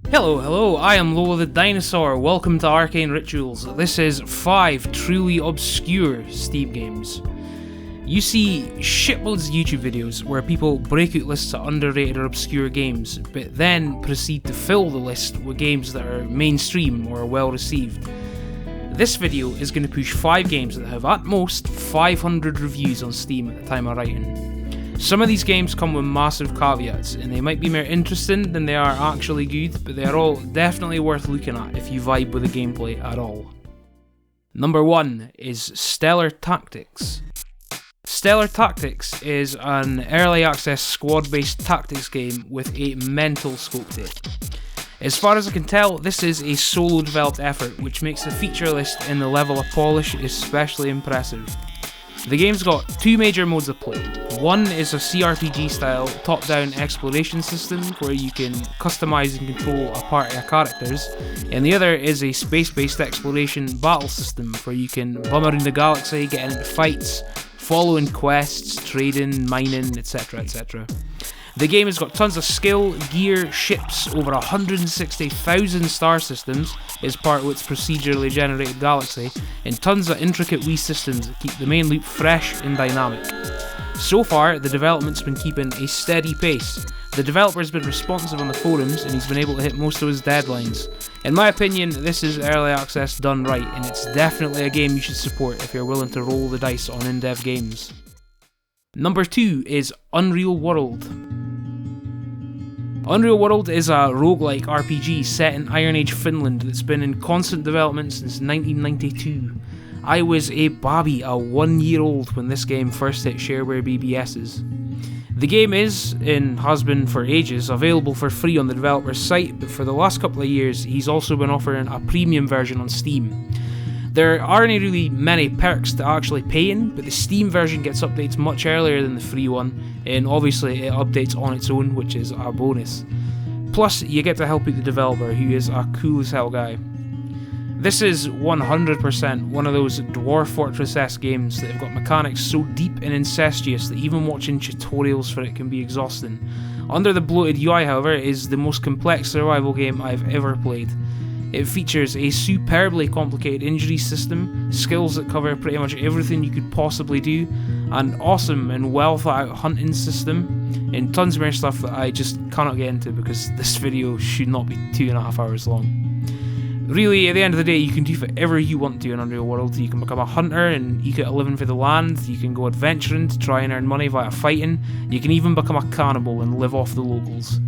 Hello, I am Lola the Dinosaur. Welcome to Arcane Rituals. This is 5 truly obscure Steam games. You see shitloads of YouTube videos where people break out lists of underrated or obscure games, but then proceed to fill the list with games that are mainstream or well received. This video is going to push 5 games that have at most 500 reviews on Steam at the time of writing. Some of these games come with massive caveats, and they might be more interesting than they are actually good, but they are all definitely worth looking at if you vibe with the gameplay at all. Number 1 is Stellar Tactics. Stellar Tactics is an early access squad-based tactics game with a mental scope to it. As far as I can tell, this is a solo developed effort, which makes the feature list and the level of polish especially impressive. The game's got 2 major modes of play. One is a CRPG style top-down exploration system where you can customise and control a party of characters, and the other is a space-based exploration battle system where you can bum around the galaxy, getting into fights, following quests, trading, mining, etc, etc. The game has got tons of skill, gear, ships, over 160,000 star systems as part of its procedurally generated galaxy, and tons of intricate wee systems that keep the main loop fresh and dynamic. So far, the development's been keeping a steady pace. The developer's been responsive on the forums, and he's been able to hit most of his deadlines. In my opinion, this is early access done right, and it's definitely a game you should support if you're willing to roll the dice on in-dev games. Number 2 is Unreal World. Unreal World is a roguelike RPG set in Iron Age Finland that's been in constant development since 1992. I was a babby, a 1-year-old, when this game first hit shareware BBS's. The game is, and has been for ages, available for free on the developer's site, but for the last couple of years he's also been offering a premium version on Steam. There aren't really many perks to actually paying, but the Steam version gets updates much earlier than the free one, and obviously it updates on its own, which is a bonus. Plus, you get to help out the developer, who is a cool as hell guy. This is 100% one of those Dwarf Fortress-esque games that have got mechanics so deep and incestuous that even watching tutorials for it can be exhausting. Under the bloated UI, however, it is the most complex survival game I've ever played. It features a superbly complicated injury system, skills that cover pretty much everything you could possibly do, an awesome and well thought out hunting system, and tons more stuff that I just cannot get into because this video should not be 2.5 hours long. Really, at the end of the day, you can do whatever you want to in Unreal World. You can become a hunter and eke out a living for the land, you can go adventuring to try and earn money via fighting, you can even become a cannibal and live off the locals.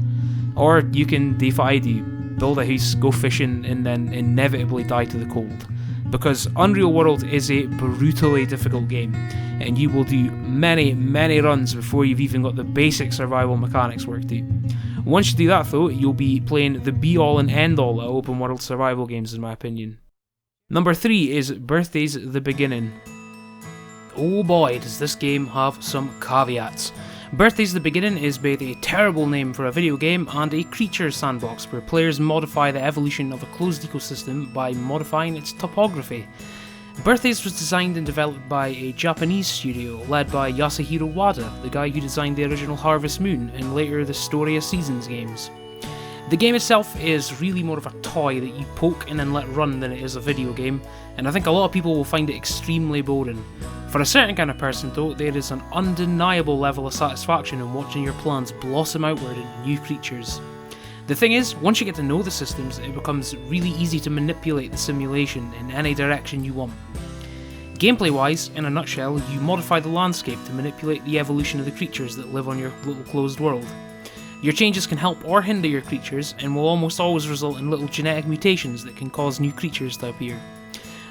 Or you can do what I do, build a house, go fishing, and then inevitably die to the cold. Because Unreal World is a brutally difficult game, and you will do many runs before you've even got the basic survival mechanics worked out. Once you do that though, you'll be playing the be-all and end-all of open world survival games in my opinion. Number 3 is Birthdays the Beginning. Oh boy, does this game have some caveats. Birthdays the Beginning is both a terrible name for a video game and a creature sandbox where players modify the evolution of a closed ecosystem by modifying its topography. Birthdays was designed and developed by a Japanese studio led by Yasuhiro Wada, the guy who designed the original Harvest Moon and later the Story of Seasons games. The game itself is really more of a toy that you poke and then let run than it is a video game, and I think a lot of people will find it extremely boring. For a certain kind of person though, there is an undeniable level of satisfaction in watching your plans blossom outward into new creatures. The thing is, once you get to know the systems, it becomes really easy to manipulate the simulation in any direction you want. Gameplay wise, in a nutshell, you modify the landscape to manipulate the evolution of the creatures that live on your little closed world. Your changes can help or hinder your creatures, and will almost always result in little genetic mutations that can cause new creatures to appear.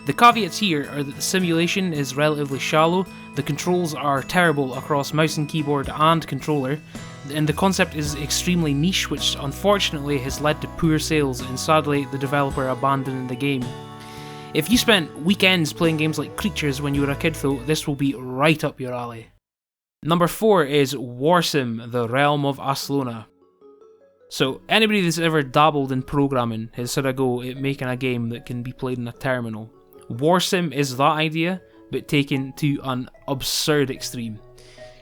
The caveats here are that the simulation is relatively shallow, the controls are terrible across mouse and keyboard and controller, and the concept is extremely niche, which unfortunately has led to poor sales and sadly the developer abandoning the game. If you spent weekends playing games like Creatures when you were a kid though, this will be right up your alley. Number 4 is Warsome, the Realm of Aslona. So anybody that's ever dabbled in programming has had a go at making a game that can be played in a terminal. Warsome is that idea, but taken to an absurd extreme.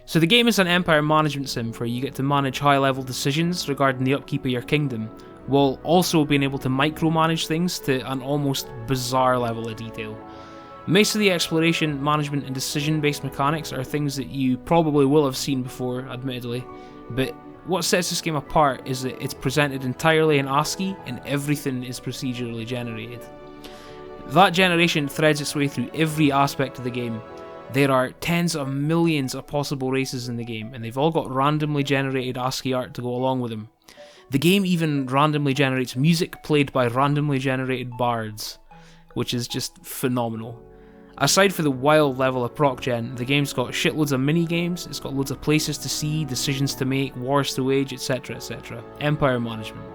So the game is an empire management sim where you get to manage high-level decisions regarding the upkeep of your kingdom, while also being able to micromanage things to an almost bizarre level of detail. Most of the exploration, management and decision-based mechanics are things that you probably will have seen before, admittedly, but what sets this game apart is that it's presented entirely in ASCII and everything is procedurally generated. That generation threads its way through every aspect of the game. There are tens of millions of possible races in the game, and they've all got randomly generated ASCII art to go along with them. The game even randomly generates music played by randomly generated bards, which is just phenomenal. Aside for the wild level of proc gen, the game's got shitloads of mini-games, it's got loads of places to see, decisions to make, wars to wage, etc, etc. Empire management.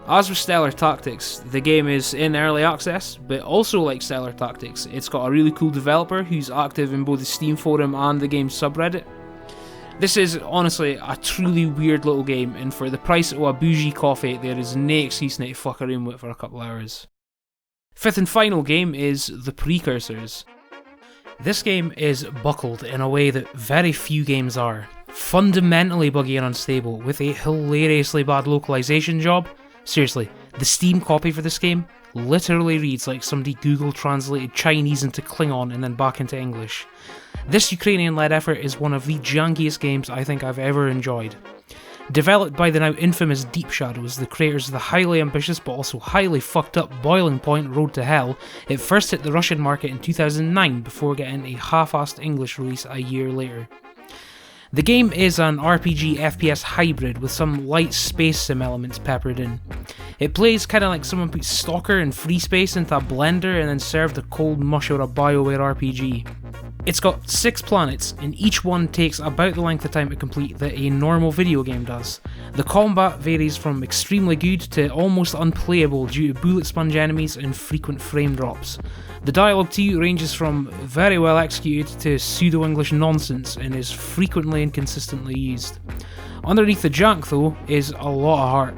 As with Stellar Tactics, the game is in early access, but also like Stellar Tactics, it's got a really cool developer who's active in both the Steam forum and the game's subreddit. This is honestly a truly weird little game, and for the price of a bougie coffee, there is no excuse not to fuck around with it for a couple hours. Fifth and final game is The Precursors. This game is buckled in a way that very few games are. Fundamentally buggy and unstable, with a hilariously bad localization job. Seriously, the Steam copy for this game literally reads like somebody Google translated Chinese into Klingon and then back into English. This Ukrainian-led effort is one of the jankiest games I think I've ever enjoyed. Developed by the now infamous Deep Shadows, the creators of the highly ambitious but also highly fucked up Boiling Point Road to Hell, it first hit the Russian market in 2009 before getting a half-assed English release a year later. The game is an RPG FPS hybrid with some light space sim elements peppered in. It plays kinda like someone put Stalker and Free Space into a blender and then served a cold mush out of BioWare RPG. It's got 6 planets, and each one takes about the length of time to complete that a normal video game does. The combat varies from extremely good to almost unplayable due to bullet sponge enemies and frequent frame drops. The dialogue too ranges from very well executed to pseudo-English nonsense and is frequently and consistently used. Underneath the jank though is a lot of heart.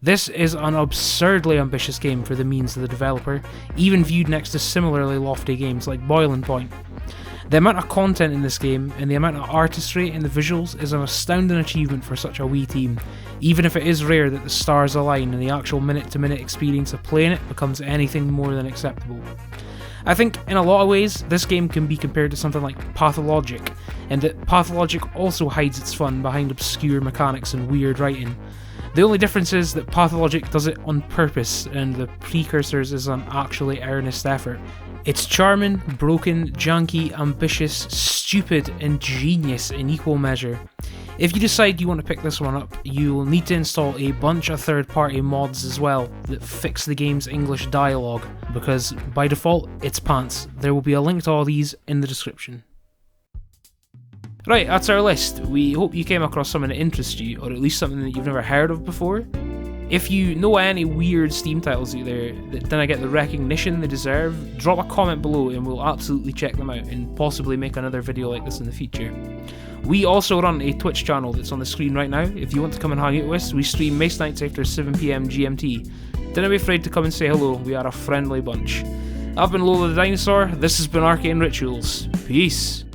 This is an absurdly ambitious game for the means of the developer, even viewed next to similarly lofty games like Boiling Point. The amount of content in this game and the amount of artistry in the visuals is an astounding achievement for such a wee team, even if it is rare that the stars align and the actual minute-to-minute experience of playing it becomes anything more than acceptable. I think in a lot of ways this game can be compared to something like Pathologic, and that Pathologic also hides its fun behind obscure mechanics and weird writing. The only difference is that Pathologic does it on purpose and the Precursors is an actually earnest effort. It's charming, broken, janky, ambitious, stupid and genius in equal measure. If you decide you want to pick this one up, you will need to install a bunch of third-party mods as well that fix the game's English dialogue, because by default it's pants. There will be a link to all these in the description. Right, that's our list. We hope you came across something that interests you, or at least something that you've never heard of before. If you know any weird Steam titles out there that didn't get the recognition they deserve, drop a comment below and we'll absolutely check them out and possibly make another video like this in the future. We also run a Twitch channel that's on the screen right now. If you want to come and hang out with us, we stream most nights after 7 PM GMT. Don't be afraid to come and say hello, we are a friendly bunch. I've been Lola the Dinosaur, this has been Arcane Rituals. Peace!